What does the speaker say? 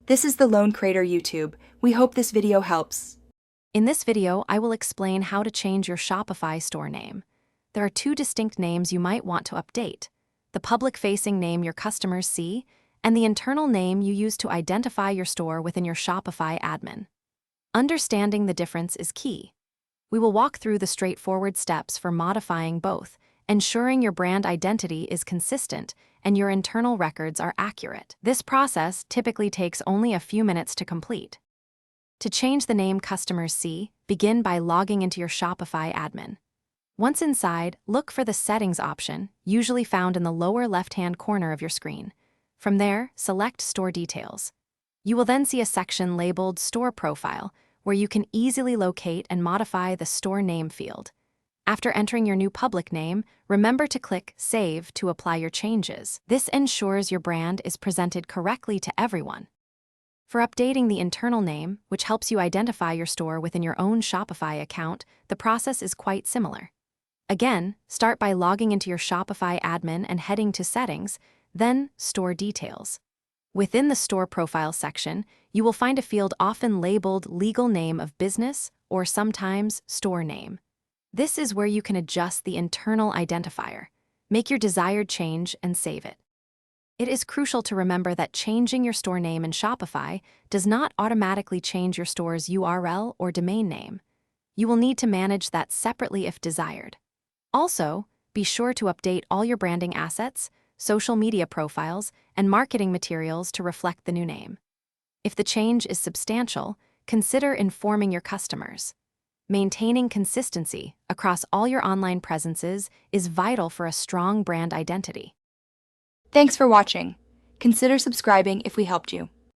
This is the Lone Creator YouTube. We hope this video helps. In this video, I will explain how to change your Shopify store name. There are two distinct names you might want to update: the public-facing name your customers see, and the internal name you use to identify your store within your Shopify admin. Understanding the difference is key. We will walk through the straightforward steps for modifying both, ensuring your brand identity is consistent and your internal records are accurate. This process typically takes only a few minutes to complete. To change the name customers see, begin by logging into your Shopify admin. Once inside, look for the Settings option, usually found in the lower left-hand corner of your screen. From there, select Store Details. You will then see a section labeled Store Profile, where you can easily locate and modify the store name field. After entering your new public name, remember to click Save to apply your changes. This ensures your brand is presented correctly to everyone. For updating the internal name, which helps you identify your store within your own Shopify account, the process is quite similar. Again, start by logging into your Shopify admin and heading to Settings, then Store Details. Within the Store Profile section, you will find a field often labeled Legal Name of Business or sometimes Store Name. This is where you can adjust the internal identifier, make your desired change, and save it. It is crucial to remember that changing your store name in Shopify does not automatically change your store's URL or domain name. You will need to manage that separately if desired. Also, be sure to update all your branding assets, social media profiles, and marketing materials to reflect the new name. If the change is substantial, consider informing your customers. Maintaining consistency across all your online presences is vital for a strong brand identity. Thanks for watching. Consider subscribing if we helped you.